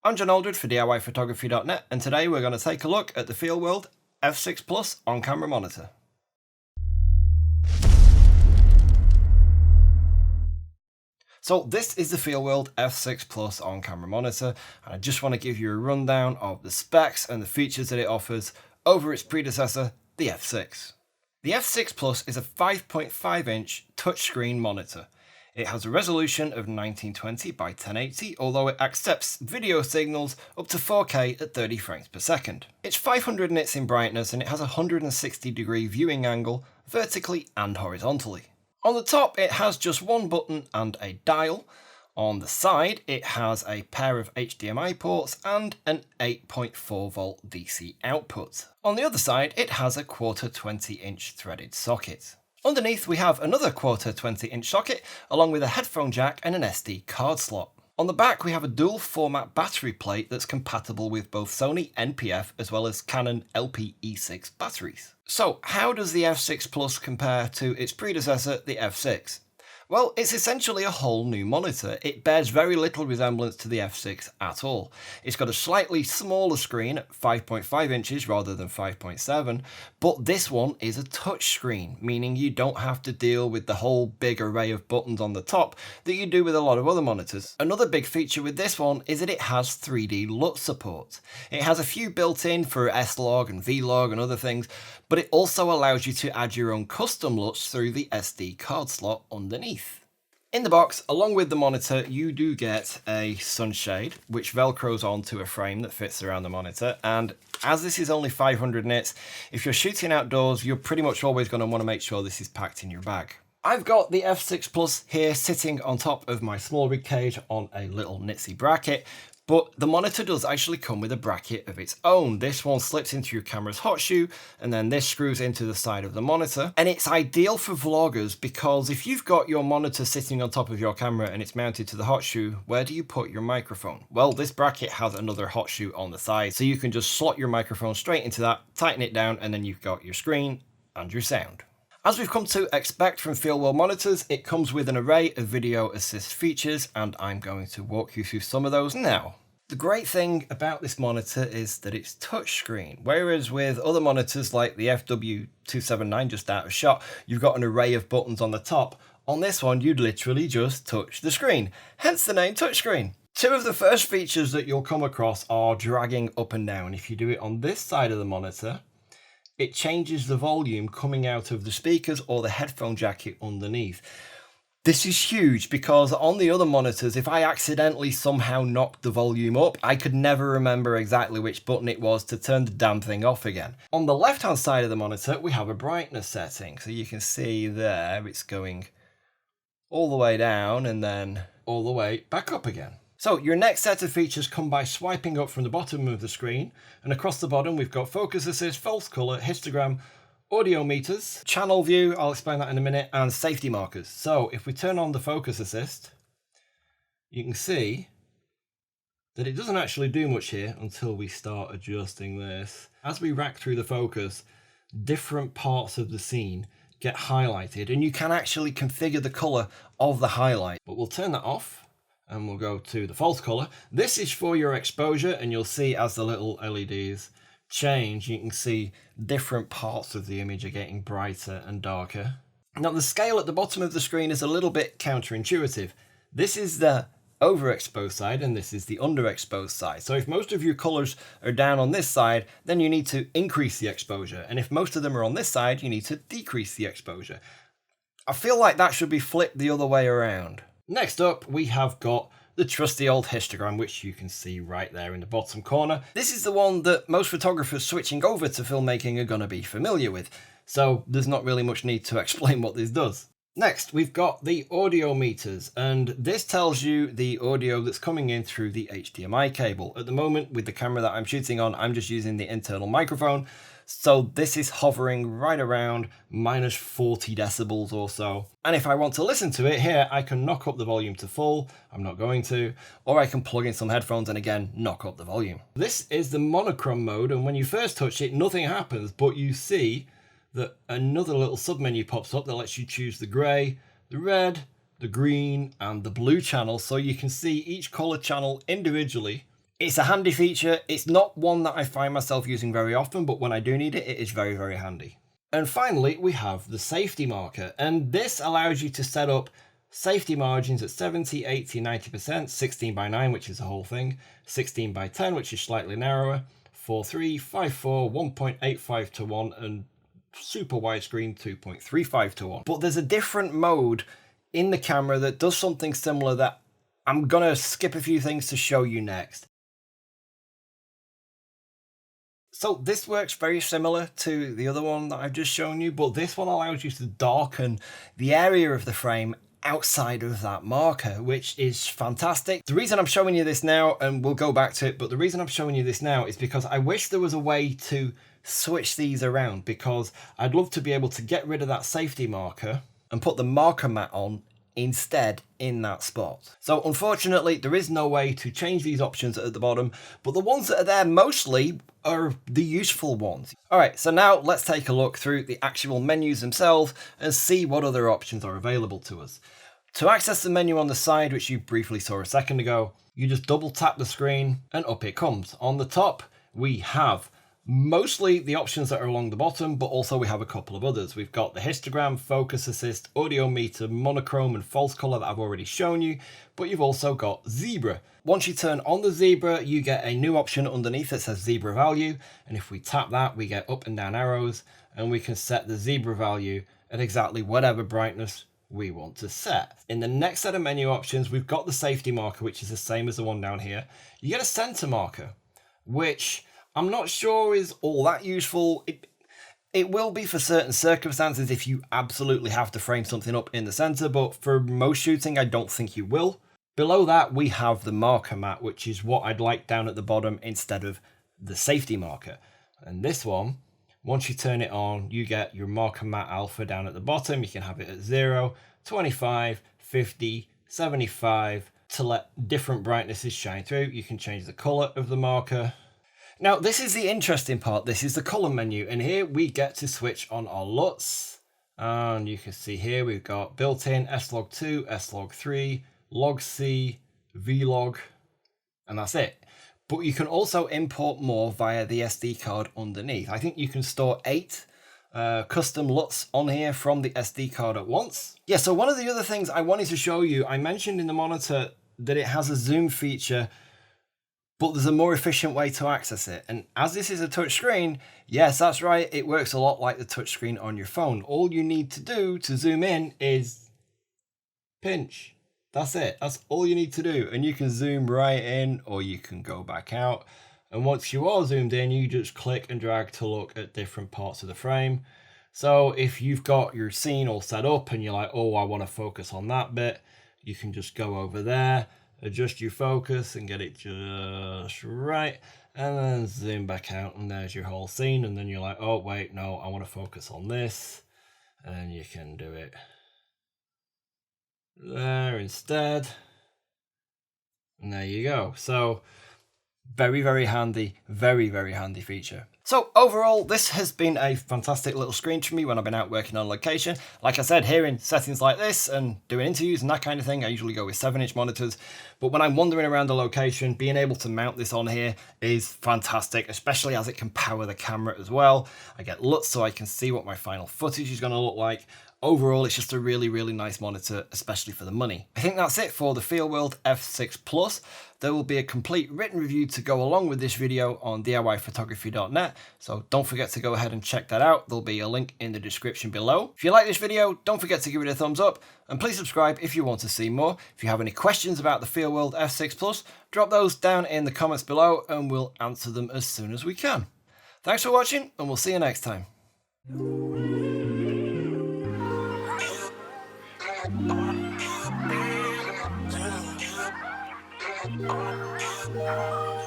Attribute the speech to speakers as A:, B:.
A: I'm John Aldred for DIYPhotography.net, and today we're going to take a look at the Feelworld F6 Plus on-camera monitor. So this is the Feelworld F6 Plus on-camera monitor, and I just want to give you a rundown of the specs and the features that it offers over its predecessor, the F6. The F6 Plus is a 5.5-inch touchscreen monitor. It has a resolution of 1920 by 1080, although it accepts video signals up to 4K at 30 frames per second. It's 500 nits in brightness and it has a 160-degree viewing angle vertically and horizontally. On the top it has just one button and a dial. On the side it has a pair of HDMI ports and an 8.4 volt DC output. On the other side it has a 1/4 20-inch threaded socket. Underneath we have another 1/4 20-inch socket along with a headphone jack and an SD card slot. On the back we have a dual format battery plate that's compatible with both Sony NPF as well as Canon LPE6 batteries. So how does the F6 Plus compare to its predecessor, the F6? Well, it's essentially a whole new monitor. It bears very little resemblance to the F6 at all. It's got a slightly smaller screen at 5.5 inches rather than 5.7, but this one is a touch screen, meaning you don't have to deal with the whole big array of buttons on the top that you do with a lot of other monitors. Another big feature with this one is that it has 3D LUT support. It has a few built in for S-Log and V-Log and other things, but it also allows you to add your own custom LUTs through the SD card slot underneath. In the box, along with the monitor, you do get a sunshade, which velcros onto a frame that fits around the monitor. And as this is only 500 nits, if you're shooting outdoors, you're pretty much always going to want to make sure this is packed in your bag. I've got the F6 Plus here sitting on top of my small rig cage on a little Nitsy bracket. But the monitor does actually come with a bracket of its own. This one slips into your camera's hot shoe, and then this screws into the side of the monitor. And it's ideal for vloggers because if you've got your monitor sitting on top of your camera and it's mounted to the hot shoe, where do you put your microphone? Well, this bracket has another hot shoe on the side, so you can just slot your microphone straight into that, tighten it down, and then you've got your screen and your sound. As we've come to expect from Feelworld monitors, it comes with an array of video assist features, and I'm going to walk you through some of those now. The great thing about this monitor is that it's touchscreen, whereas with other monitors like the FW279 just out of shot, you've got an array of buttons on the top. On this one, you'd literally just touch the screen, hence the name touchscreen. Two of the first features that you'll come across are dragging up and down. If you do it on this side of the monitor, it changes the volume coming out of the speakers or the headphone jacket underneath. This is huge because on the other monitors, if I accidentally somehow knocked the volume up, I could never remember exactly which button it was to turn the damn thing off again. On the left-hand side of the monitor, we have a brightness setting. So you can see there, it's going all the way down and then all the way back up again. So your next set of features come by swiping up from the bottom of the screen, and across the bottom we've got focus assist, false color, histogram, audio meters, channel view, I'll explain that in a minute, and safety markers. So if we turn on the focus assist, you can see that it doesn't actually do much here until we start adjusting this. As we rack through the focus, different parts of the scene get highlighted, and you can actually configure the color of the highlight. But we'll turn that off. And we'll go to the false color. This is for your exposure, and you'll see as the little LEDs change, you can see different parts of the image are getting brighter and darker. Now the scale at the bottom of the screen is a little bit counterintuitive. This is the overexposed side and this is the underexposed side. So if most of your colors are down on this side, then you need to increase the exposure. And if most of them are on this side, you need to decrease the exposure. I feel like that should be flipped the other way around. Next up, we have got the trusty old histogram, which you can see right there in the bottom corner. This is the one that most photographers switching over to filmmaking are going to be familiar with, so there's not really much need to explain what this does. Next, we've got the audio meters, and this tells you the audio that's coming in through the HDMI cable. At the moment, with the camera that I'm shooting on, I'm just using the internal microphone, so this is hovering right around minus 40 decibels or so. And if I want to listen to it here, I can knock up the volume to full. I'm not going to. Or I can plug in some headphones and again, knock up the volume. This is the monochrome mode, and when you first touch it, nothing happens, but you see that another little submenu pops up that lets you choose the grey, the red, the green, and the blue channel, so you can see each color channel individually It's a handy feature. It's not one that I find myself using very often, but when I do need it, it is very, very handy. And finally, we have the safety marker, and this allows you to set up safety margins at 70, 80, 90%, 16 by 9, which is the whole thing, 16 by 10, which is slightly narrower, 4:3, 5:4, 1.85 to 1, and super widescreen 2.35 to 1. But there's a different mode in the camera that does something similar that I'm gonna skip a few things to show you next. So this works very similar to the other one that I've just shown you, but this one allows you to darken the area of the frame outside of that marker, which is fantastic. The reason I'm showing you this now, and we'll go back to it, but the reason I'm showing you this now is because I wish there was a way to switch these around, because I'd love to be able to get rid of that safety marker and put the marker mat on instead in that spot. So unfortunately, there is no way to change these options at the bottom, but the ones that are there mostly are the useful ones. All right, so now let's take a look through the actual menus themselves and see what other options are available to us. To access the menu on the side, which you briefly saw a second ago, you just double tap the screen and up it comes. On the top, we have mostly the options that are along the bottom, but also we have a couple of others. We've got the histogram, focus assist, audio meter, monochrome, and false color that I've already shown you, but you've also got zebra. Once you turn on the zebra, you get a new option underneath that says zebra value, and if we tap that, we get up and down arrows, and we can set the zebra value at exactly whatever brightness we want to set. In the next set of menu options, we've got the safety marker, which is the same as the one down here. You get a center marker, which I'm not sure is all that useful. It will be for certain circumstances if you absolutely have to frame something up in the center, but for most shooting, I don't think you will. Below that, we have the marker mat, which is what I'd like down at the bottom instead of the safety marker. And this one, once you turn it on, you get your marker mat alpha down at the bottom. You can have it at 0, 25, 50, 75 to let different brightnesses shine through. You can change the color of the marker. Now, this is the interesting part. This is the color menu, and here we get to switch on our LUTs. And you can see here we've got built-in S-Log2, S-Log3, Log-C, V-Log, and that's it. But you can also import more via the SD card underneath. I think you can store 8 custom LUTs on here from the SD card at once. Yeah, so one of the other things I wanted to show you, I mentioned in the monitor that it has a zoom feature, but there's a more efficient way to access it. And as this is a touch screen, yes, that's right, it works a lot like the touch screen on your phone. All you need to do to zoom in is pinch. That's it. That's all you need to do. And you can zoom right in, or you can go back out. And once you are zoomed in, you just click and drag to look at different parts of the frame. So if you've got your scene all set up and you're like, oh, I want to focus on that bit, you can just go over there, adjust your focus and get it just right, and then zoom back out, and there's your whole scene. And then you're like, oh wait, no, I want to focus on this, and you can do it there instead, and there you go. So very, very handy, very, very handy feature. So overall, this has been a fantastic little screen for me when I've been out working on location. Like I said, here in settings like this and doing interviews and that kind of thing, I usually go with 7-inch monitors. But when I'm wandering around the location, being able to mount this on here is fantastic, especially as it can power the camera as well. I get LUTs so I can see what my final footage is going to look like. Overall, it's just a really, really nice monitor, especially for the money. I think that's it for the Feelworld F6 Plus. There will be a complete written review to go along with this video on DIYPhotography.net, so don't forget to go ahead and check that out. There'll be a link in the description below. If you like this video, don't forget to give it a thumbs up, and please subscribe if you want to see more. If you have any questions about the Feelworld F6 Plus, drop those down in the comments below and we'll answer them as soon as we can. Thanks for watching, and we'll see you next time. Oh,